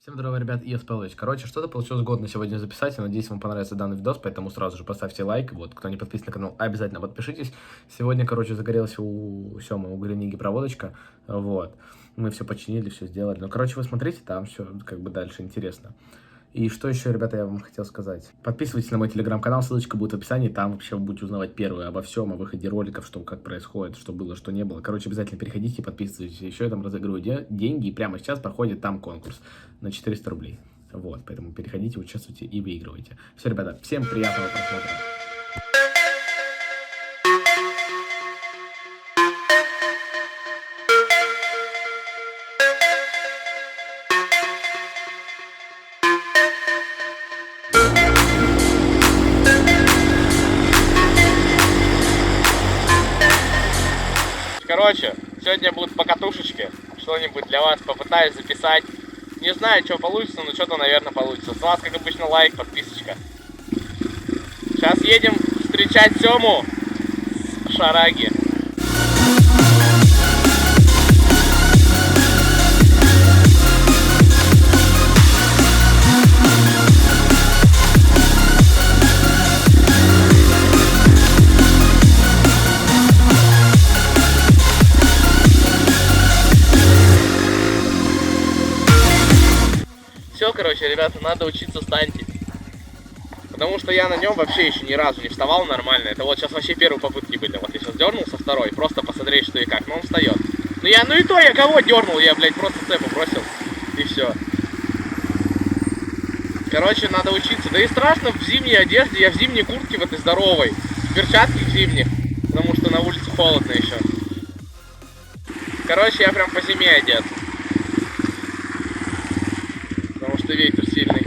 Всем здорово, ребят, я Спалыч. Короче, что-то получилось годно сегодня записать. Я надеюсь, вам понравится данный видос, поэтому сразу же поставьте лайк. Вот, кто не подписан на канал, обязательно подпишитесь. Сегодня, короче, загорелась у Семы, у ГРИННИГГИ проводочка. Вот. Мы все починили, все сделали. Ну, короче, вы смотрите, там все как бы дальше интересно. И что еще, ребята, я вам хотел сказать. Подписывайтесь на мой телеграм-канал, ссылочка будет в описании. Там вообще вы будете узнавать первое обо всем, о выходе роликов, что как происходит, что было, что не было. Короче, обязательно переходите и подписывайтесь. Еще я там разыгрываю деньги, и прямо сейчас проходит там конкурс на 400 рублей. Вот, поэтому переходите, участвуйте и выигрывайте. Все, ребята, всем приятного просмотра. Короче, сегодня будут покатушечки, что-нибудь для вас попытаюсь записать. Не знаю, что получится, но что-то, наверное, получится. С вас, как обычно, лайк, подписочка. Сейчас едем встречать Сему с Шараги. Все, короче, ребята, надо учиться стантить. Потому что я на нем вообще еще ни разу не вставал нормально. Это вот сейчас вообще первые попытки были. Вот я сейчас дернул со второй, просто посмотреть, что и как. Но он встает. Ну и то я кого дернул? Я, блядь, просто цепу бросил. И все. Короче, надо учиться. Да и страшно в зимней одежде. Я в зимней куртке в этой здоровой. В перчатках зимних. Потому что на улице холодно еще. Короче, я прям по зиме одет. Потому что ветер сильный.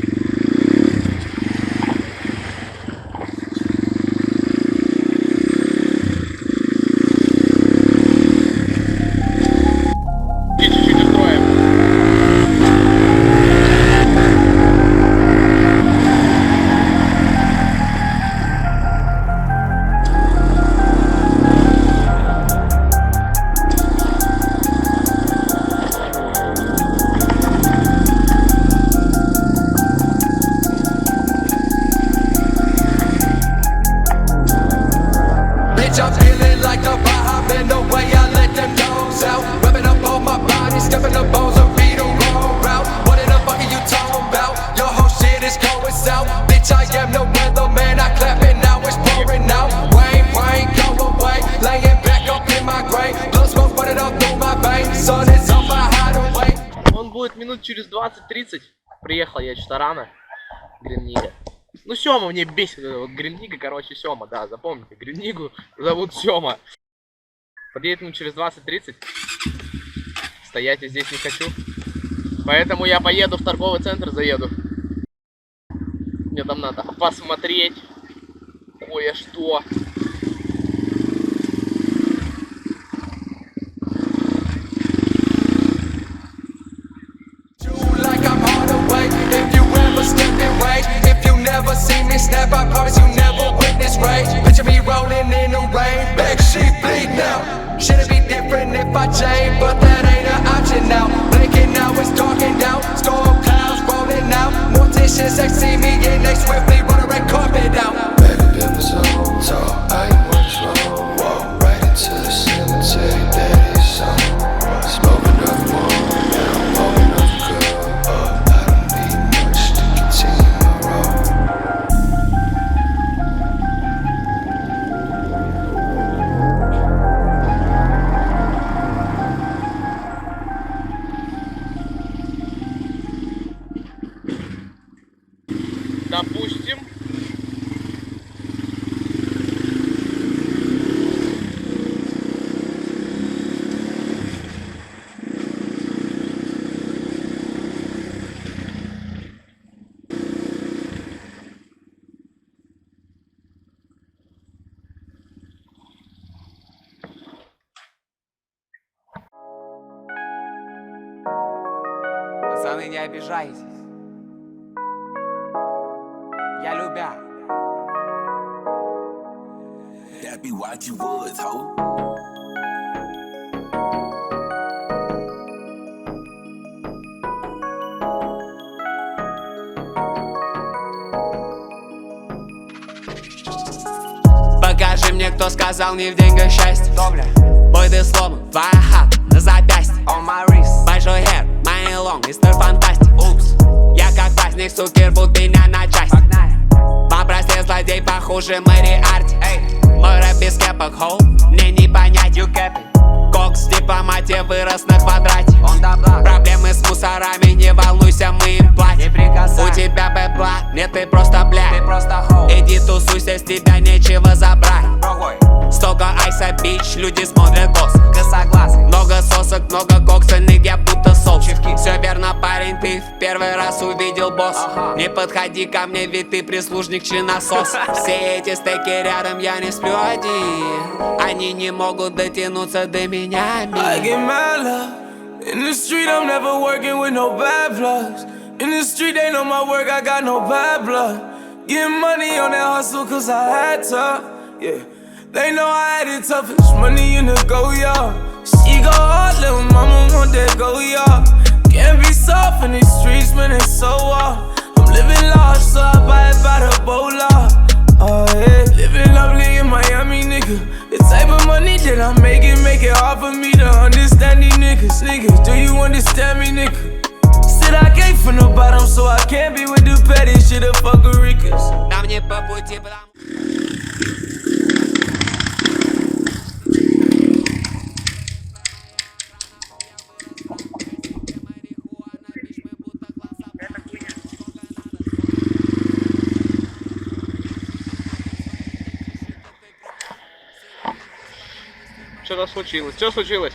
И чуть-чуть устроим. I'm feeling like a vibe in the way I let them dogs out. Rubbing up on my body, stepping the bones of beat a wrong route. What in the fuck are you talking about? Your whole shit is going south. Bitch, I am no weatherman. I clap it now, it's pouring out. Rain, rain, go away. Laying back up in my grave. Blood smoke running up through my veins. Sun is on my hideaway. Он будет минут через 20-30. Приехал я что-то рано. ГРИННИГГИ. Ну, Сема мне бесит. Вот ГРИННИГГИ, короче, Сема, да, запомните. ГРИННИГГИ зовут Сема. Подъедет минут через 20-30. Стоять я здесь не хочу. Поэтому я поеду в торговый центр, заеду. Мне там надо посмотреть кое-что. Never see me snap, I promise you never witness rage. Picture me rolling in the rain, back sheet bleed now. Should it be different if I change, but that ain't an option now. Blinking now, it's darkened out, storm clouds rolling out. Morticians, they see me and they swiftly run a red carpet out. Baby, been so tall, I ain't what's wrong. Walk right into the cemetery, that is so. Smoking up more, now I'm moving up good. I don't need much to continue my road. Допустим. Пацаны, не обижайтесь. Я любя. That be what you would, ho. кто сказал не в деньгах счастье. Добля, Бой ты сломан, твоя хата на запястье. on my wrist. Большой хер, мои лонг, мистер фантастик. Упс, Я как праздник, сукер, будь меня на части. погнали. Попросил злодей похуже Мэри Арти. Эй, Мой рэп без кепок, хоу, мне не понять. you capping, Кокс в дипломате вырос на квадрате. on the block. Проблемы с мусорами, не волнуйся, мы им Не платим. прикасай, У тебя бэпла, нет, ты просто ты блядь. просто хоу. Иди тусуйся, с тебя нечего забрать. Другой, Столько айса, бич, люди смотрят косо. косоглазый. Много сосок, много кокса, нигга будто соус. Чевки. Все верно, парень, ты в первый раз увидел босс. Ага. Не подходи ко мне, ведь ты прислужник чиносос. Все эти стеки рядом, я не сплю один. Они не могут дотянуться до меня. I get mad love. In the street, I'm never working with no bad plugs. In the street, they know my work, I got no bad blood. Getting money on that hustle, cause I had to. Yeah, they know I had it toughest. Money in the go, y'all. She go hard, little mama want that go, y'all. Can't be soft in these streets, man, it's so hard. I'm living large, so I buy it by the bola. Oh yeah, living lovely in Miami, nigga. The type of money that I make it hard for me to understand these niggas. Niggas, do you understand me, nigga? Said I came from the bottom, so I can't be with the petty shit of fuckerikas. Нам не по пути, потому... Что-то случилось. Что случилось?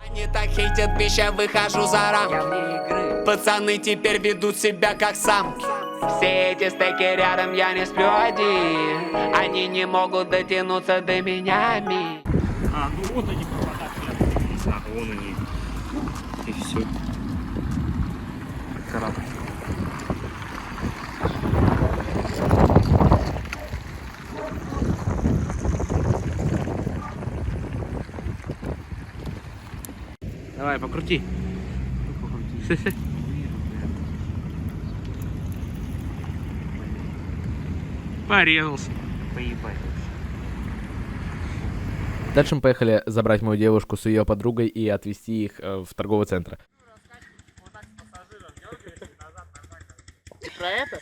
Они так хейтят, пища, выхожу за рамки. Я вне игры. Пацаны теперь ведут себя как самки. Все эти стеки рядом, я не сплю один. Они не могут дотянуться до меня. А, ну вот они провода. Ага, вон они. И все. Корабль. Давай, покрути. Порезался. Поебать. Дальше мы поехали забрать мою девушку с ее подругой и отвезти их в торговый центр. Ты про это?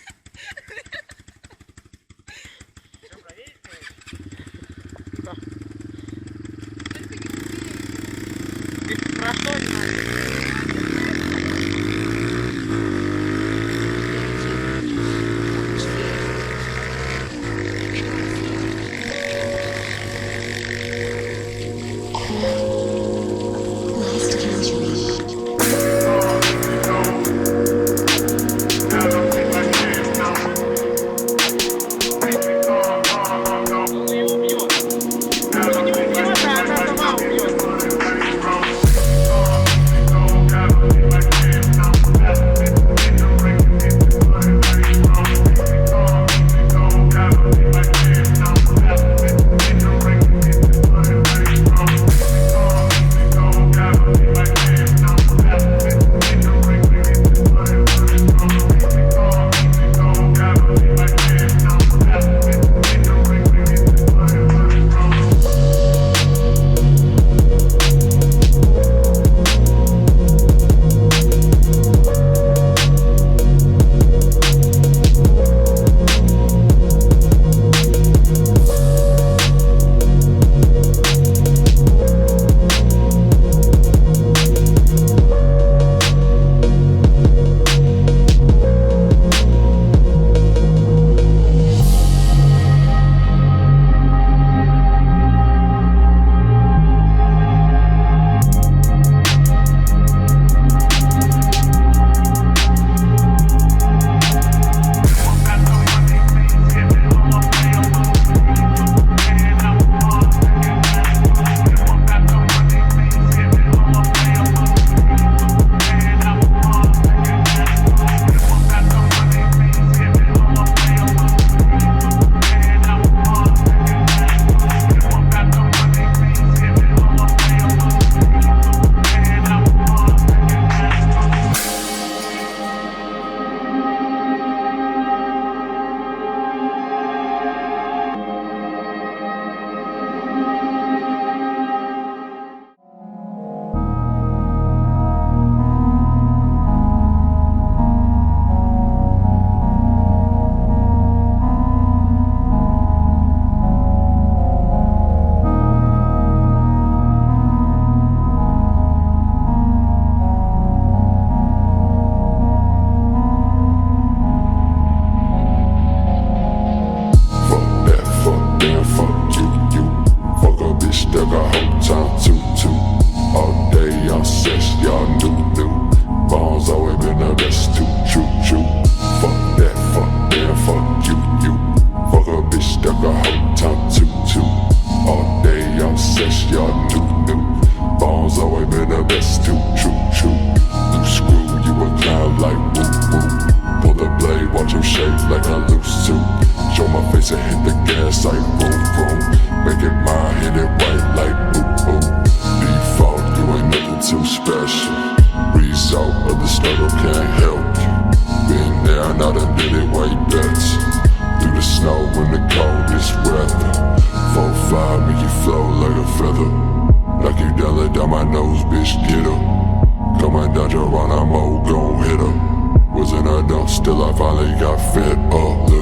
Ты про что? a whole time too. All day on sex, y'all new. Bones always been the best too. True. Fuck that, fuck them, fuck you. Fuck a bitch, that a whole time too. All day on sex, y'all new. Bones always been the best too. True. Loose screw, you a clown like woo. Pull the blade, watch him shake like I loose too. Show my face and hit the gas like boom. Make it mine, hit it right like boom. Default, you ain't nothing too special. Result of the struggle can't help you. Been there, now done did it way better. Through the snow when the coldest weather. 4-5 make you flow like a feather. Like you dollar down my nose, bitch, get her. Coming down your run, I'm old, gon' hit her. Was in a dump, still I finally got fed up.